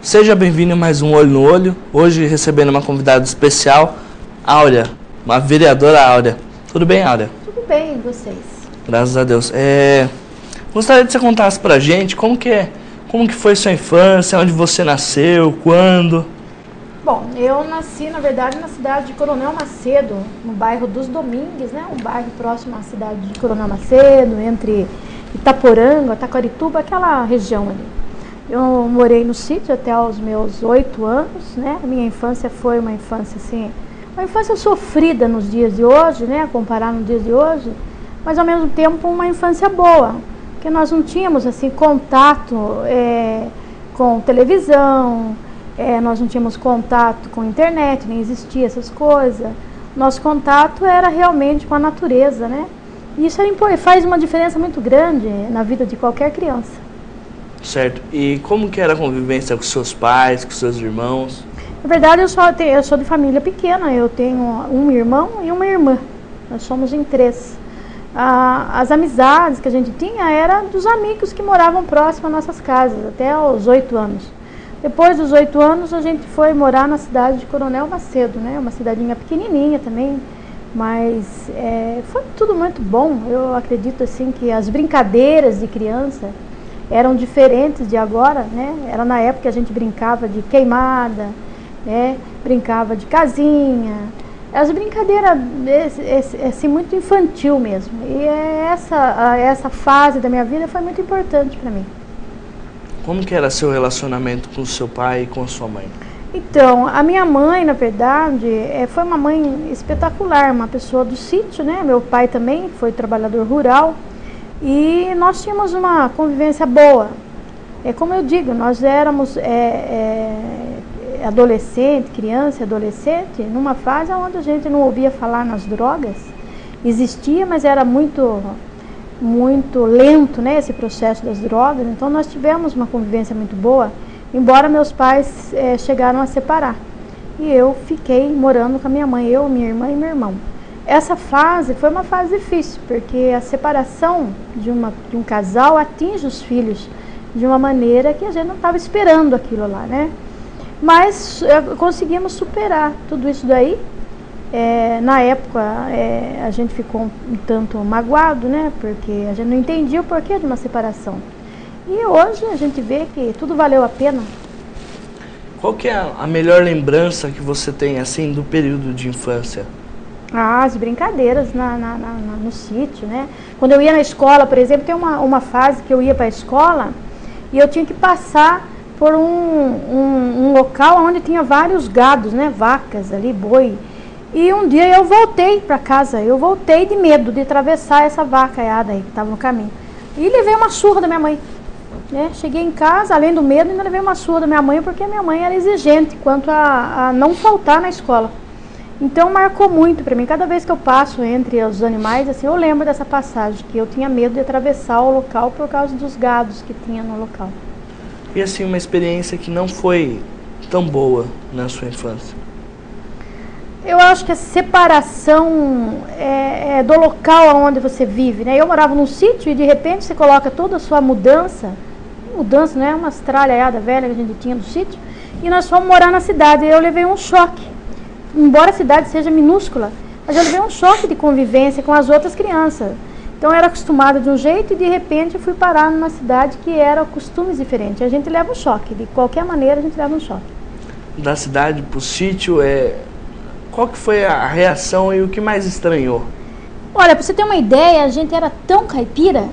Seja bem-vindo a mais um Olho no Olho. Hoje recebendo uma convidada especial, Áurea, uma vereadora Áurea. Tudo bem, Áurea? Tudo bem, e vocês? Graças a Deus. Gostaria que você contasse pra gente como que foi sua infância, onde você nasceu, quando? Bom, eu nasci, na verdade, na cidade de Coronel Macedo, no bairro dos Domingues, né? Um bairro próximo à cidade de Coronel Macedo, entre Itaporanga, Taquarituba, aquela região ali. Eu morei no sítio até os meus 8 anos, né? A minha infância foi uma infância assim, uma infância sofrida nos dias de hoje, né? Comparar nos dias de hoje, mas ao mesmo tempo uma infância boa, porque nós não tínhamos assim contato com televisão, nós não tínhamos contato com internet, nem existia essas coisas. Nosso contato era realmente com a natureza, né? E isso faz uma diferença muito grande na vida de qualquer criança. Certo. E como que era a convivência com seus pais, com seus irmãos? Na verdade, eu sou de família pequena, eu tenho um irmão e uma irmã. Nós somos em 3. As amizades que a gente tinha eram dos amigos que moravam próximo às nossas casas, até os 8 anos. Depois dos 8 anos, a gente foi morar na cidade de Coronel Macedo, né? Uma cidadinha pequenininha também, mas foi tudo muito bom. Eu acredito assim que as brincadeiras de criança eram diferentes de agora, né? Era na época que a gente brincava de queimada, né? Brincava de casinha. As brincadeiras assim, muito infantil mesmo. E essa fase da minha vida foi muito importante para mim. Como que era seu relacionamento com seu pai e com sua mãe? Então, a minha mãe, na verdade, foi uma mãe espetacular, uma pessoa do sítio, né? Meu pai também foi trabalhador rural e nós tínhamos uma convivência boa. Como eu digo, nós éramos adolescente, criança e adolescente, numa fase onde a gente não ouvia falar nas drogas. Existia, mas era muito lento, né, esse processo das drogas. Então nós tivemos uma convivência muito boa, embora meus pais chegaram a separar. E eu fiquei morando com a minha mãe, eu, minha irmã e meu irmão. Essa fase foi uma fase difícil, porque a separação de um casal atinge os filhos de uma maneira que a gente não estava esperando aquilo lá, né? Mas conseguimos superar tudo isso daí. Na época a gente ficou um tanto magoado, né? Porque a gente não entendia o porquê de uma separação. E hoje a gente vê que tudo valeu a pena. Qual que é a melhor lembrança que você tem assim do período de infância? As brincadeiras no sítio, né? Quando eu ia na escola, por exemplo, tem uma fase que eu ia para a escola e eu tinha que passar por um local onde tinha vários gados, né? Vacas ali, boi. E um dia eu voltei para casa, eu voltei de medo de atravessar essa vacaiada aí que estava no caminho. E levei uma surra da minha mãe. Né? Cheguei em casa, além do medo, ainda levei uma surra da minha mãe, porque a minha mãe era exigente quanto a não faltar na escola. Então marcou muito para mim. Cada vez que eu passo entre os animais, assim, eu lembro dessa passagem, que eu tinha medo de atravessar o local por causa dos gados que tinha no local. E assim, uma experiência que não foi tão boa na sua infância? Eu acho que a separação do local onde você vive, né? Eu morava num sítio e de repente você coloca toda a sua mudança, né? Uma estralhaiada velha que a gente tinha no sítio, e nós fomos morar na cidade. E eu levei um choque. Embora a cidade seja minúscula, mas eu levei um choque de convivência com as outras crianças. Então eu era acostumada de um jeito e de repente eu fui parar numa cidade que era costumes diferentes. A gente leva um choque, de qualquer maneira a gente leva um choque. Da cidade para o sítio, qual que foi a reação e o que mais estranhou? Olha, para você ter uma ideia, a gente era tão caipira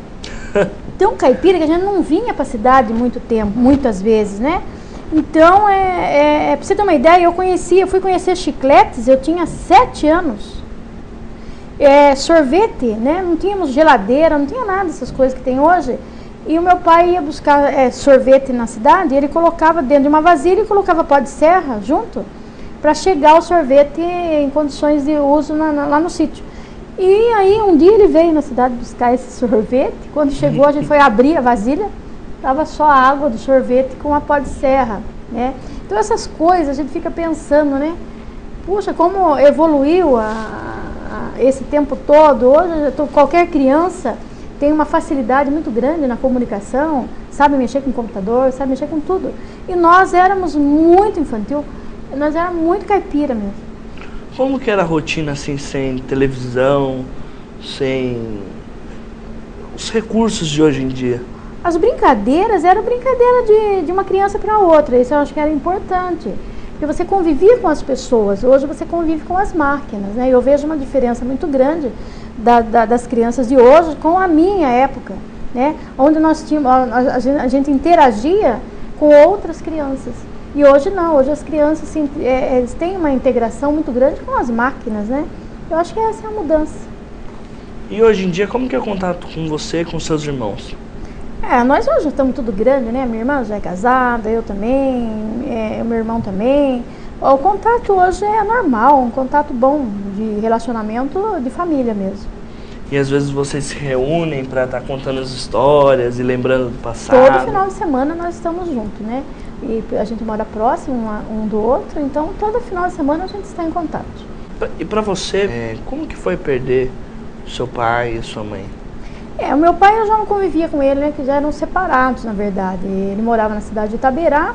que a gente não vinha para a cidade muito tempo, muitas vezes, né? Então, para você ter uma ideia, eu fui conhecer chicletes, eu tinha 7 anos. Sorvete, né? Não tínhamos geladeira, não tinha nada dessas coisas que tem hoje. E o meu pai ia buscar sorvete na cidade, e ele colocava dentro de uma vasilha e colocava pó de serra junto, para chegar o sorvete em condições de uso lá no sítio. E aí um dia ele veio na cidade buscar esse sorvete. Quando chegou, a gente foi abrir a vasilha, estava só a água do sorvete com a pó de serra, né? Então essas coisas a gente fica pensando, né? Puxa, como evoluiu esse tempo todo. Hoje qualquer criança tem uma facilidade muito grande na comunicação, sabe mexer com computador, sabe mexer com tudo. E nós éramos muito infantil, nós éramos muito caipira mesmo. Como que era a rotina assim, sem televisão, sem os recursos de hoje em dia? As brincadeiras eram brincadeira de uma criança para outra, isso eu acho que era importante. Porque você convivia com as pessoas, hoje você convive com as máquinas, né? Eu vejo uma diferença muito grande das crianças de hoje com a minha época, né? Onde nós tínhamos, a gente interagia com outras crianças. E hoje não, hoje as crianças eles têm uma integração muito grande com as máquinas, né? Eu acho que essa é a mudança. E hoje em dia, como que é o contato com você e com seus irmãos? Nós hoje estamos tudo grande, né? Minha irmã já é casada, eu também, meu irmão também. O contato hoje é normal, um contato bom de relacionamento de família mesmo. E às vezes vocês se reúnem para estar contando as histórias e lembrando do passado? Todo final de semana nós estamos juntos, né? E a gente mora próximo um do outro, então todo final de semana a gente está em contato. E para você, como que foi perder seu pai e sua mãe? O meu pai eu já não convivia com ele, né? Que já eram separados, na verdade. Ele morava na cidade de Itaberá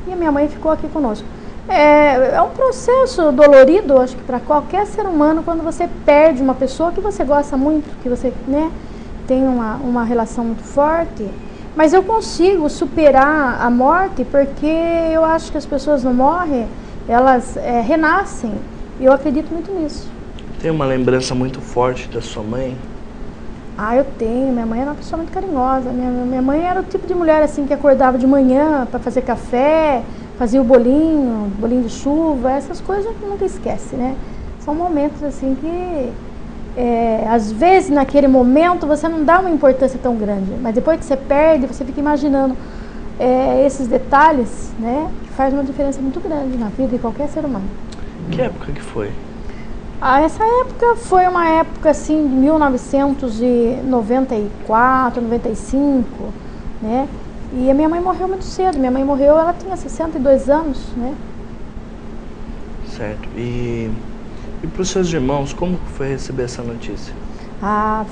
e a minha mãe ficou aqui conosco. É um processo dolorido, acho que para qualquer ser humano, quando você perde uma pessoa que você gosta muito, que você, né, tem uma relação muito forte. Mas eu consigo superar a morte porque eu acho que as pessoas não morrem, elas renascem. E eu acredito muito nisso. Tem uma lembrança muito forte da sua mãe? Eu tenho. Minha mãe era uma pessoa muito carinhosa. Minha mãe era o tipo de mulher assim que acordava de manhã para fazer café, fazia o bolinho de chuva, essas coisas a gente nunca esquece, né? São momentos assim que, às vezes naquele momento você não dá uma importância tão grande, mas depois que você perde, você fica imaginando esses detalhes, né? Que faz uma diferença muito grande na vida de qualquer ser humano. Que época que foi? Essa época foi uma época assim de 1994, 95, né? E a minha mãe morreu muito cedo. Minha mãe morreu, ela tinha 62 anos, né? Certo. E para os seus irmãos, como foi receber essa notícia?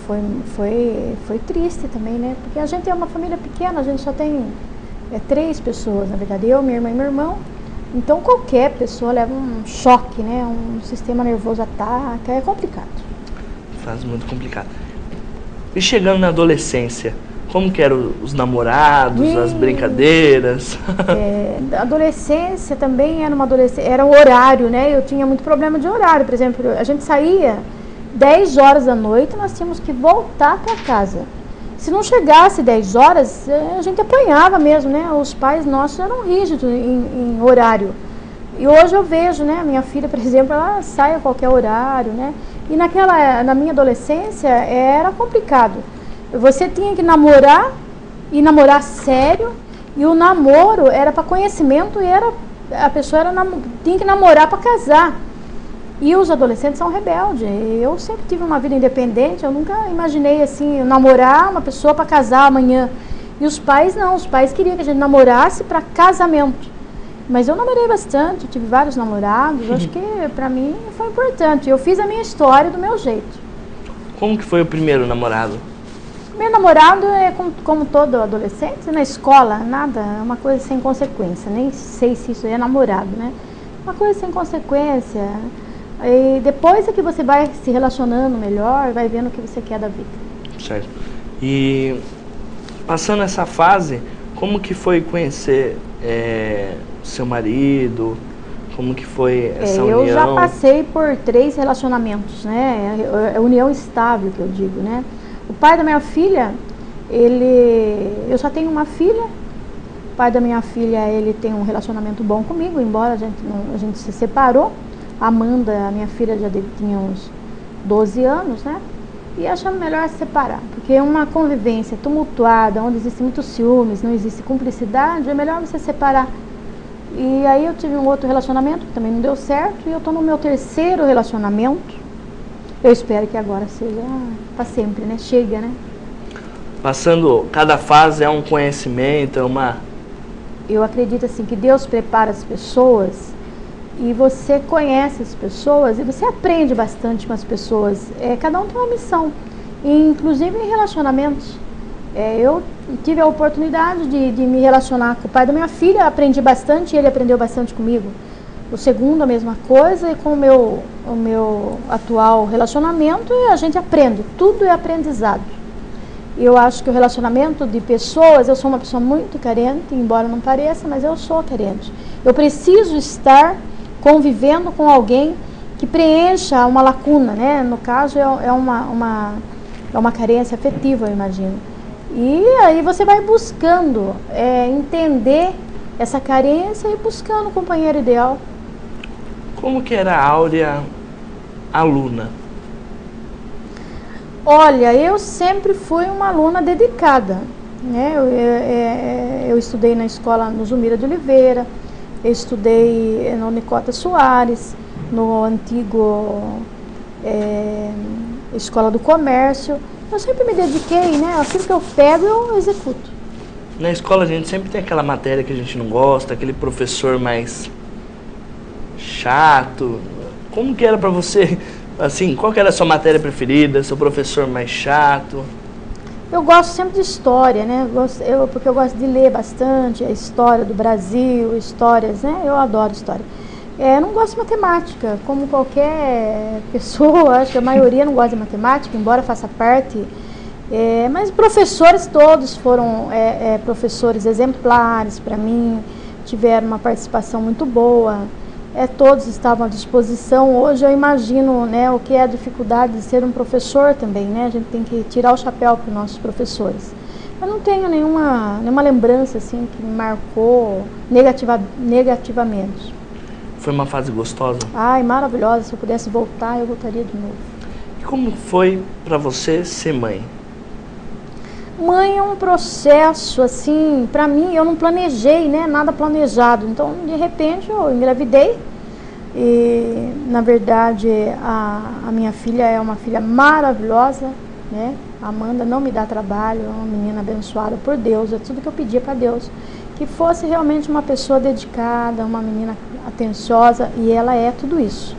Foi triste também, né? Porque a gente é uma família pequena, a gente só tem 3 pessoas, na verdade, eu, minha irmã e meu irmão. Então qualquer pessoa leva um choque, né? Um sistema nervoso ataca, é complicado. Faz muito complicado. E chegando na adolescência, como que eram os namorados, as brincadeiras? A adolescência também era o horário, né? Eu tinha muito problema de horário. Por exemplo, a gente saía 10 horas da noite, nós tínhamos que voltar para casa. Se não chegasse 10 horas, a gente apanhava mesmo, né? Os pais nossos eram rígidos em horário. E hoje eu vejo, né? Minha filha, por exemplo, ela sai a qualquer horário, né? E na minha adolescência era complicado. Você tinha que namorar, e namorar sério, e o namoro era para conhecimento, e a pessoa tinha que namorar para casar. E os adolescentes são rebeldes. Eu sempre tive uma vida independente, eu nunca imaginei assim, namorar uma pessoa para casar amanhã. E os pais não, os pais queriam que a gente namorasse para casamento. Mas eu namorei bastante, tive vários namorados, acho que para mim foi importante. Eu fiz a minha história do meu jeito. Como que foi o primeiro namorado? Meu namorado é como todo adolescente, na escola, nada, é uma coisa sem consequência. Nem sei se isso é namorado, né? Uma coisa sem consequência. E depois é que você vai se relacionando melhor, vai vendo o que você quer da vida. Certo. E passando essa fase, como que foi conhecer seu marido? Como que foi essa união? Eu já passei por 3 relacionamentos, né? É união estável que eu digo, né? O pai da minha filha, eu só tenho uma filha. O pai da minha filha, ele tem um relacionamento bom comigo, embora a gente se separou. A Amanda, a minha filha, já tinha uns 12 anos, né? E achamos melhor se separar, porque uma convivência tumultuada, onde existe muitos ciúmes, não existe cumplicidade, é melhor você separar. E aí eu tive um outro relacionamento que também não deu certo, e eu estou no meu 3º relacionamento. Eu espero que agora seja para sempre, né? Chega, né? Passando, cada fase é um conhecimento, é uma... Eu acredito assim, que Deus prepara as pessoas e você conhece as pessoas e você aprende bastante com as pessoas. Cada um tem uma missão, e, inclusive em relacionamentos. Eu tive a oportunidade de me relacionar com o pai da minha filha, aprendi bastante, ele aprendeu bastante comigo. O segundo, a mesma coisa, e com o meu atual relacionamento, a gente aprende, tudo é aprendizado. Eu acho que o relacionamento de pessoas, eu sou uma pessoa muito carente, embora não pareça, mas eu sou carente. Eu preciso estar convivendo com alguém que preencha uma lacuna, né? No caso, é uma carência afetiva, eu imagino. E aí você vai buscando entender essa carência e buscando o companheiro ideal. Como que era a Áurea aluna? Olha, eu sempre fui uma aluna dedicada, né? Eu estudei na escola no Zumira de Oliveira, eu estudei no Nicota Soares, no antigo Escola do Comércio. Eu sempre me dediquei, né? Aquilo que eu pego, eu executo. Na escola a gente sempre tem aquela matéria que a gente não gosta, aquele professor mais chato. Como que era pra você? Assim, qual que era a sua matéria preferida, seu professor mais chato? Eu gosto sempre de história, né? Porque eu gosto de ler bastante a história do Brasil, histórias, né? Eu adoro história. Eu não gosto de matemática, como qualquer pessoa, acho que a maioria não gosta de matemática, embora faça parte. Mas professores todos foram professores exemplares para mim, tiveram uma participação muito boa. Todos estavam à disposição. Hoje eu imagino, né, o que é a dificuldade de ser um professor também, né? A gente tem que tirar o chapéu para os nossos professores. Eu não tenho nenhuma lembrança assim que me marcou negativamente. Foi uma fase gostosa? Ai, maravilhosa. Se eu pudesse voltar, eu voltaria de novo. E como foi para você ser mãe? Mãe é um processo, assim, para mim, eu não planejei, né, nada planejado. Então, de repente, eu engravidei e, na verdade, a minha filha é uma filha maravilhosa, né? A Amanda não me dá trabalho, é uma menina abençoada por Deus, é tudo que eu pedia para Deus. Que fosse realmente uma pessoa dedicada, uma menina atenciosa, e ela é tudo isso.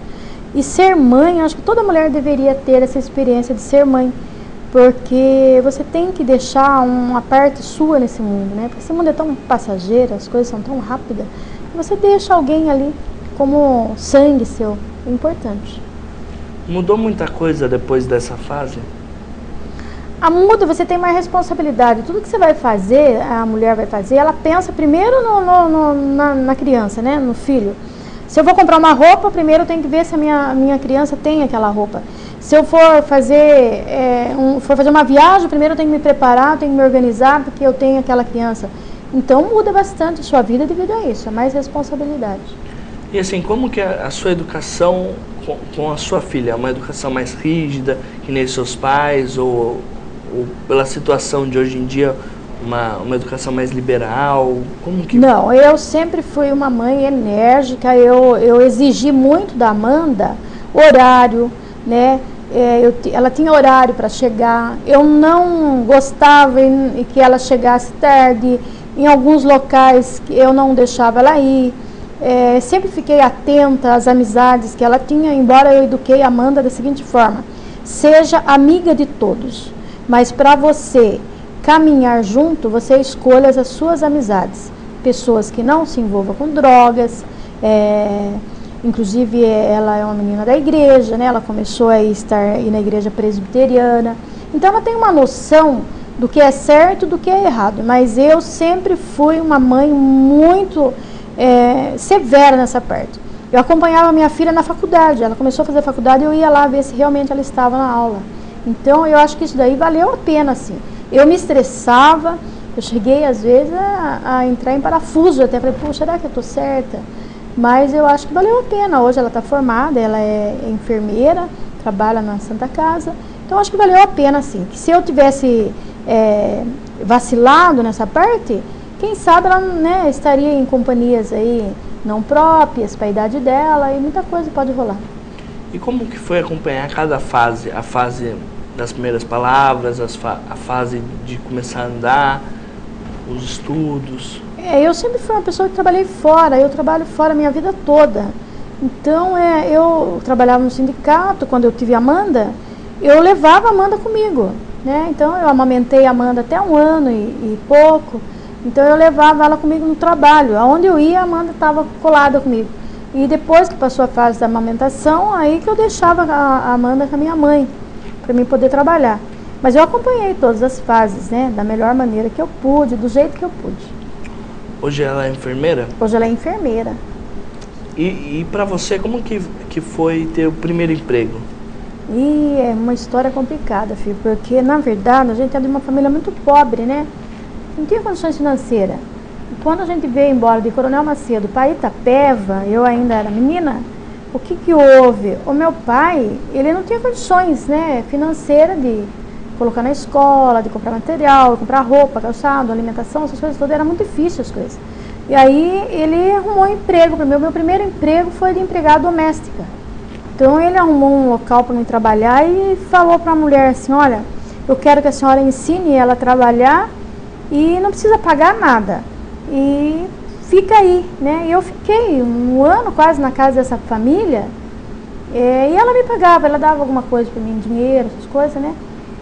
E ser mãe, eu acho que toda mulher deveria ter essa experiência de ser mãe. Porque você tem que deixar uma parte sua nesse mundo, né? Porque esse mundo é tão passageiro, as coisas são tão rápidas. Você deixa alguém ali como sangue seu, é importante. Mudou muita coisa depois dessa fase? Muda, você tem mais responsabilidade. Tudo que você vai fazer, a mulher vai fazer, ela pensa primeiro na criança, né? No filho. Se eu vou comprar uma roupa, primeiro eu tenho que ver se a minha criança tem aquela roupa. Se eu for fazer uma viagem, primeiro eu tenho que me preparar, eu tenho que me organizar, porque eu tenho aquela criança. Então muda bastante a sua vida devido a isso, é mais responsabilidade. E assim, como que a sua educação com a sua filha? É uma educação mais rígida, que nem seus pais, ou pela situação de hoje em dia, uma educação mais liberal? Como que... Não, eu sempre fui uma mãe enérgica, eu exigi muito da Amanda horário, né? Ela tinha horário para chegar, eu não gostava que ela chegasse tarde, em alguns locais que eu não deixava ela ir, sempre fiquei atenta às amizades que ela tinha, embora eu eduquei a Amanda da seguinte forma: seja amiga de todos, mas para você caminhar junto, você escolha as suas amizades, pessoas que não se envolvam com drogas. Inclusive, ela é uma menina da igreja, né? Ela começou a ir na igreja presbiteriana. Então, ela tem uma noção do que é certo e do que é errado. Mas eu sempre fui uma mãe muito severa nessa parte. Eu acompanhava minha filha na faculdade. Ela começou a fazer faculdade e eu ia lá ver se realmente ela estava na aula. Então, eu acho que isso daí valeu a pena, assim. Eu me estressava, eu cheguei, às vezes, a entrar em parafuso. Até falei, pô, será que eu estou certa? Mas eu acho que valeu a pena. Hoje ela está formada, ela é enfermeira, trabalha na Santa Casa. Então acho que valeu a pena, sim. Que se eu tivesse vacilado nessa parte, quem sabe ela, né, estaria em companhias aí não próprias para a idade dela, e muita coisa pode rolar. E como que foi acompanhar cada fase? A fase das primeiras palavras, a fase de começar a andar, os estudos? Eu sempre fui uma pessoa que trabalhei fora, eu trabalho fora a minha vida toda. Então, eu trabalhava no sindicato, quando eu tive a Amanda, eu levava a Amanda comigo. né? Então eu amamentei a Amanda até 1 ano e pouco. Então eu levava ela comigo no trabalho. Aonde eu ia, a Amanda estava colada comigo. E depois que passou a fase da amamentação, aí que eu deixava a Amanda com a minha mãe, para mim poder trabalhar. Mas eu acompanhei todas as fases, né? Da melhor maneira que eu pude, do jeito que eu pude. Hoje ela é enfermeira? Hoje ela é enfermeira. E para você, como que foi ter o primeiro emprego? E é uma história complicada, filho, porque na verdade a gente é de uma família muito pobre, né? Não tinha condições financeiras. E quando a gente veio embora de Coronel Macedo para Itapeva, eu ainda era menina, o que que houve? O meu pai, ele não tinha condições, né, financeiras de colocar na escola, de comprar material, de comprar roupa, calçado, alimentação, essas coisas todas, era muito difícil as coisas. E aí ele arrumou um emprego para mim. O meu primeiro emprego foi de empregada doméstica. Então ele arrumou um local para mim trabalhar e falou para a mulher assim, olha, eu quero que a senhora ensine ela a trabalhar e não precisa pagar nada. E fica aí, né? E eu fiquei 1 ano quase na casa dessa família, e ela me pagava, ela dava alguma coisa para mim, dinheiro, essas coisas, né?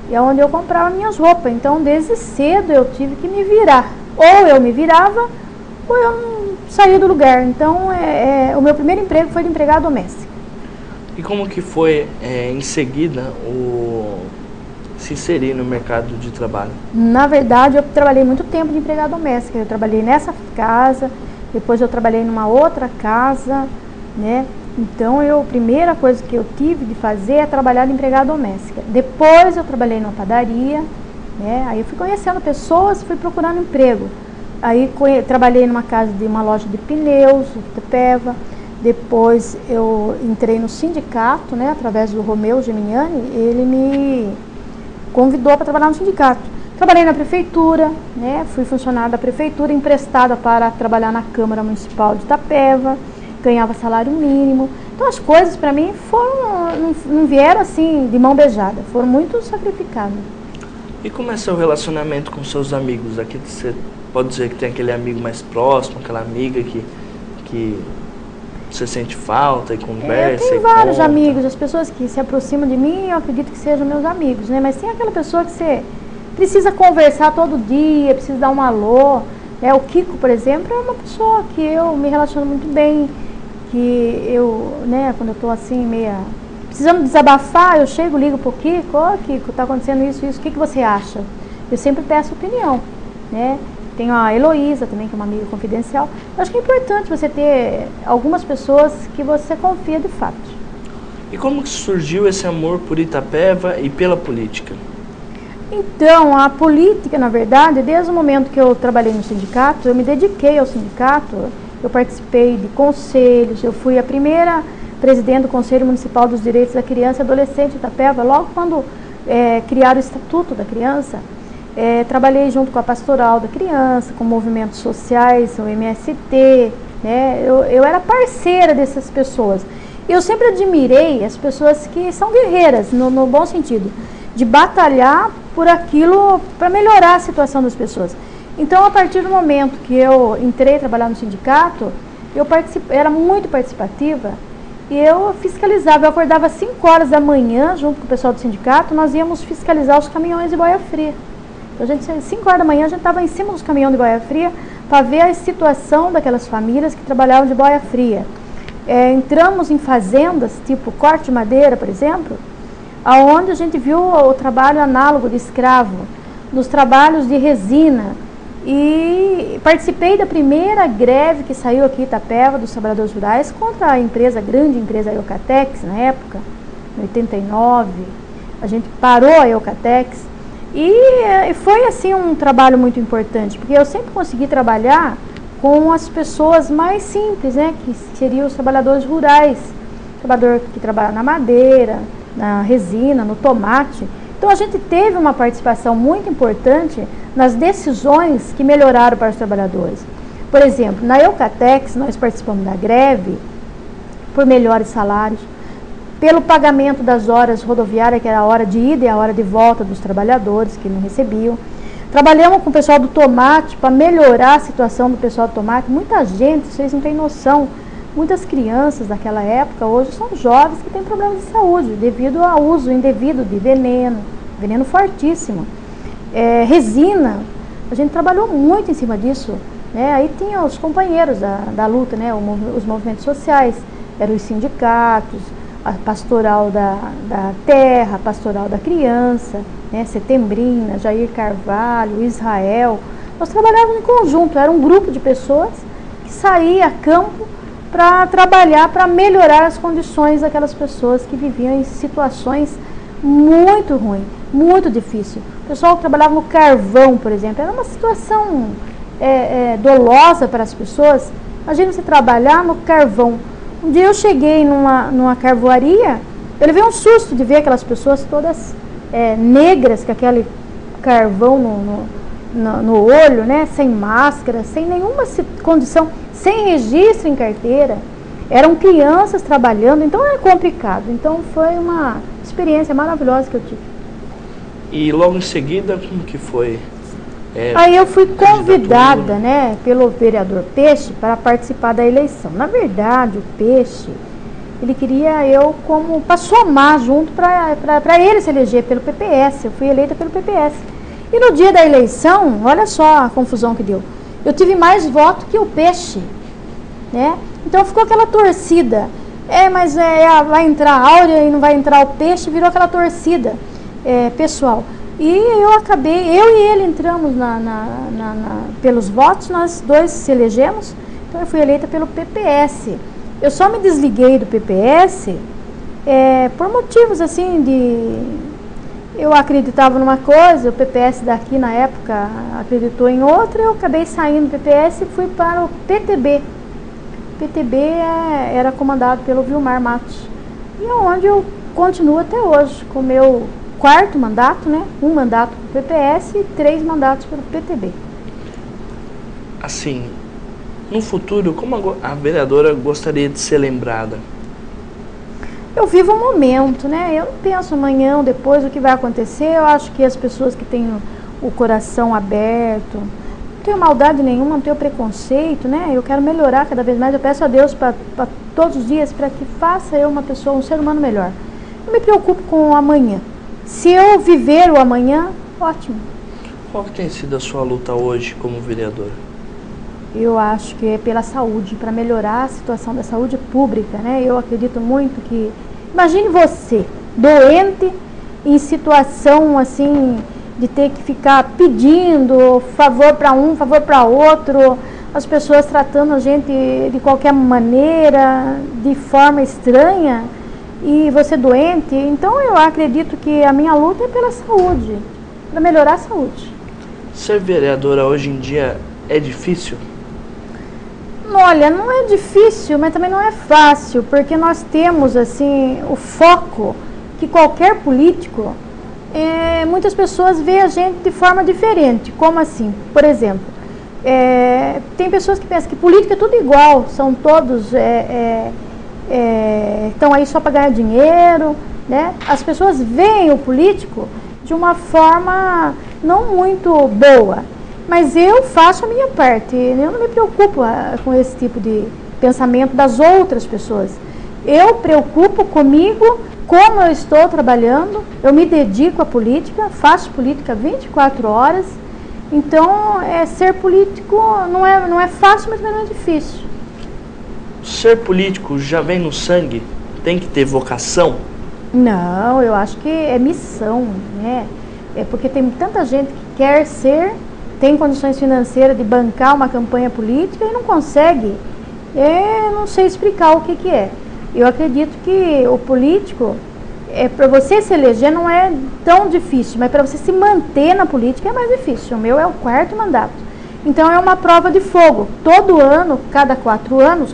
E é onde eu comprava minhas roupas. Então desde cedo eu tive que me virar. Ou eu me virava, ou eu não saía do lugar. Então o meu primeiro emprego foi de empregada doméstica. E como que foi, em seguida, se inserir no mercado de trabalho? Na verdade, eu trabalhei muito tempo de empregada doméstica. Eu trabalhei nessa casa, depois eu trabalhei numa outra casa, né? Então, a primeira coisa que eu tive de fazer é trabalhar de empregada doméstica. Depois eu trabalhei numa padaria, né? Aí eu fui conhecendo pessoas, fui procurando emprego. Aí trabalhei numa casa de uma loja de pneus, Itapeva. Depois eu entrei no sindicato, né, através do Romeu Geminiani, ele me convidou para trabalhar no sindicato. Trabalhei na prefeitura, né, fui funcionária da prefeitura, emprestada para trabalhar na Câmara Municipal de Itapeva, ganhava salário mínimo. Então as coisas para mim não vieram assim de mão beijada, foram muito sacrificadas. E como é seu relacionamento com seus amigos? Aqui você pode dizer que tem aquele amigo mais próximo, aquela amiga que você sente falta e conversa? Eu tenho vários amigos, as pessoas que se aproximam de mim, eu acredito que sejam meus amigos, né? Mas tem aquela pessoa que você precisa conversar todo dia, precisa dar um alô. O Kiko, por exemplo, é uma pessoa que eu me relaciono muito bem, que eu, né, quando eu estou assim, meia precisando desabafar, eu chego, ligo pro Kiko, Kiko, tá acontecendo isso, o que você acha? Eu sempre peço opinião, né? Tenho a Heloísa também, que é uma amiga confidencial. Eu acho que é importante você ter algumas pessoas que você confia de fato. E como que surgiu esse amor por Itapeva e pela política? Então, a política, na verdade, desde o momento que eu trabalhei no sindicato, eu me dediquei ao sindicato, eu participei de conselhos, eu fui a primeira presidente do Conselho Municipal dos Direitos da Criança e Adolescente de Itapeva, logo quando criaram o Estatuto da Criança. Trabalhei junto com a Pastoral da Criança, com movimentos sociais, o MST, né? Eu era parceira dessas pessoas. Eu sempre admirei as pessoas que são guerreiras, no bom sentido, de batalhar por aquilo para melhorar a situação das pessoas. Então, a partir do momento que eu entrei a trabalhar no sindicato, eu era muito participativa e eu fiscalizava. Eu acordava às 5 horas da manhã, junto com o pessoal do sindicato, nós íamos fiscalizar os caminhões de boia fria. Então, às 5 horas da manhã, a gente estava em cima dos caminhões de boia fria para ver a situação daquelas famílias que trabalhavam de boia fria. Entramos em fazendas, tipo corte de madeira, por exemplo, onde a gente viu o trabalho análogo de escravo, nos trabalhos de resina. E participei da primeira greve que saiu aqui em Itapeva, dos trabalhadores rurais, contra a grande empresa Eucatex, na época, em 89. A gente parou a Eucatex. E foi assim um trabalho muito importante, porque eu sempre consegui trabalhar com as pessoas mais simples, né, que seriam os trabalhadores rurais, trabalhador que trabalha na madeira, na resina, no tomate. Então a gente teve uma participação muito importante nas decisões que melhoraram para os trabalhadores. Por exemplo, na Eucatex nós participamos da greve por melhores salários, pelo pagamento das horas rodoviárias, que era a hora de ida e a hora de volta dos trabalhadores que não recebiam. Trabalhamos com o pessoal do tomate para melhorar a situação do pessoal do tomate. Muita gente, vocês não têm noção, muitas crianças daquela época hoje são jovens que têm problemas de saúde devido ao uso indevido de veneno, veneno fortíssimo. Resina, a gente trabalhou muito em cima disso, né? Aí tinha os companheiros da luta, né? Os movimentos sociais, eram os sindicatos, a pastoral da terra, a pastoral da criança, né? Setembrina, Jair Carvalho, Israel. Nós trabalhávamos em conjunto, era um grupo de pessoas que saía a campo para trabalhar, para melhorar as condições daquelas pessoas que viviam em situações muito ruins, muito difíceis. O pessoal que trabalhava no carvão, por exemplo, era uma situação dolosa para as pessoas. Imagina você trabalhar no carvão. Um dia eu cheguei numa carvoaria, eu levei um susto de ver aquelas pessoas todas negras, com aquele carvão no olho, né, sem máscara, sem nenhuma condição, sem registro em carteira. Eram crianças trabalhando, então era complicado. Então foi uma experiência maravilhosa que eu tive. E logo em seguida, como que foi? Aí eu fui convidada, né, pelo vereador Peixe para participar da eleição. Na verdade, o Peixe, ele queria eu como para somar junto para ele se eleger pelo PPS. Eu fui eleita pelo PPS. E no dia da eleição, olha só a confusão que deu. Eu tive mais voto que o Peixe, né? Então ficou aquela torcida. Mas vai entrar a Áurea e não vai entrar o Peixe, virou aquela torcida pessoal. E eu e ele entramos pelos votos, nós dois se elegemos, então eu fui eleita pelo PPS. Eu só me desliguei do PPS por motivos assim eu acreditava numa coisa, o PPS daqui na época acreditou em outra, eu acabei saindo do PPS e fui para o PTB. O PTB era comandado pelo Vilmar Matos, e é onde eu continuo até hoje, com o meu 4º mandato, né? 1 mandato pelo PPS e 3 mandatos pelo PTB. Assim, no futuro, como a vereadora gostaria de ser lembrada? Eu vivo o momento, né? Eu não penso amanhã ou depois o que vai acontecer. Eu acho que as pessoas que têm o coração aberto, não tenho maldade nenhuma, não tenho preconceito, né? Eu quero melhorar cada vez mais. Eu peço a Deus para todos os dias para que faça eu uma pessoa, um ser humano melhor. Eu me preocupo com o amanhã. Se eu viver o amanhã, ótimo. Qual que tem sido a sua luta hoje como vereadora? Eu acho que é pela saúde, para melhorar a situação da saúde pública, né? Eu acredito muito que... Imagine você, doente, em situação assim, de ter que ficar pedindo favor para um, favor para outro, as pessoas tratando a gente de qualquer maneira, de forma estranha, e você doente. Então eu acredito que a minha luta é pela saúde, para melhorar a saúde. Ser vereadora hoje em dia é difícil? Olha, não é difícil, mas também não é fácil, porque nós temos assim o foco que qualquer político, muitas pessoas veem a gente de forma diferente. Como assim? Por exemplo, tem pessoas que pensam que política é tudo igual, são todos estão aí só para ganhar dinheiro, né? As pessoas veem o político de uma forma não muito boa. Mas eu faço a minha parte, eu não me preocupo com esse tipo de pensamento das outras pessoas. Eu preocupo comigo, como eu estou trabalhando, eu me dedico à política, faço política 24 horas. Então, ser político não é fácil, mas não é difícil. Ser político já vem no sangue? Tem que ter vocação? Não, eu acho que é missão, né? Porque tem tanta gente que quer ser... tem condições financeiras de bancar uma campanha política e não consegue. Não sei explicar o que é. Eu acredito que o político, para você se eleger não é tão difícil, mas para você se manter na política é mais difícil. O meu é o 4º mandato. Então é uma prova de fogo. Todo ano, cada 4 anos,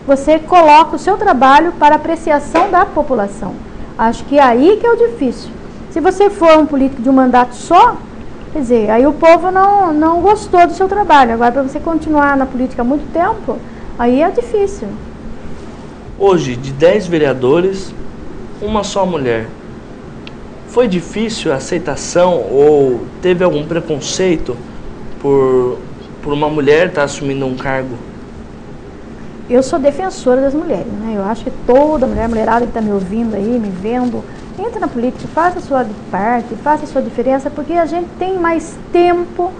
você coloca o seu trabalho para apreciação da população. Acho que é aí que é o difícil. Se você for um político de um mandato só, quer dizer, aí o povo não gostou do seu trabalho. Agora, para você continuar na política há muito tempo, aí é difícil. Hoje, de 10 vereadores, uma só mulher. Foi difícil a aceitação ou teve algum preconceito por uma mulher estar assumindo um cargo? Eu sou defensora das mulheres, né? Eu acho que toda mulherada que está me ouvindo aí, me vendo, Entre na política, faça a sua parte, faça a sua diferença, porque a gente tem mais tempo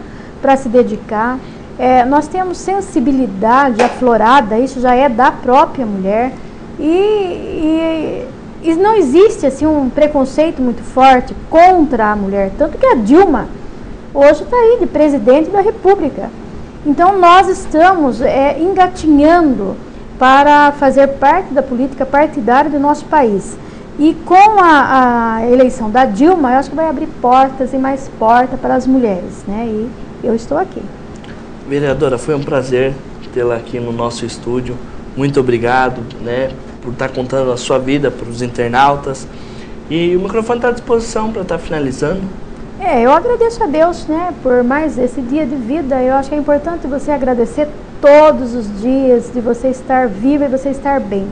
para se dedicar. Nós temos sensibilidade aflorada, isso já é da própria mulher, e não existe assim um preconceito muito forte contra a mulher, tanto que a Dilma hoje está aí de presidente da República. Então nós estamos engatinhando para fazer parte da política partidária do nosso país. E com a eleição da Dilma, eu acho que vai abrir portas e mais portas para as mulheres, né? E eu estou aqui. Vereadora, foi um prazer tê-la aqui no nosso estúdio. Muito obrigado, né, por estar contando a sua vida para os internautas. E o microfone está à disposição para estar finalizando. Eu agradeço a Deus, né, por mais esse dia de vida. Eu acho que é importante você agradecer todos os dias de você estar viva e você estar bem.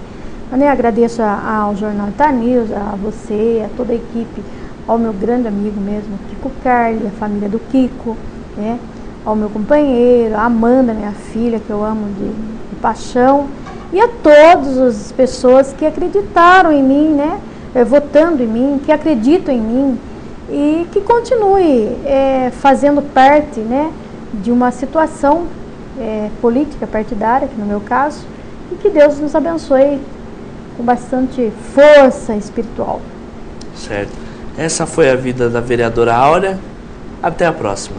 Eu agradeço ao Jornal Itanews, a você, a toda a equipe, ao meu grande amigo mesmo, Kiko Carli, a família do Kiko, né, ao meu companheiro, a Amanda, minha filha, que eu amo de paixão, e a todas as pessoas que acreditaram em mim, né, votando em mim, que acreditam em mim, e que continue fazendo parte, né, de uma situação política partidária, que no meu caso, e que Deus nos abençoe com bastante força espiritual. Certo. Essa foi a vida da vereadora Áurea. Até a próxima.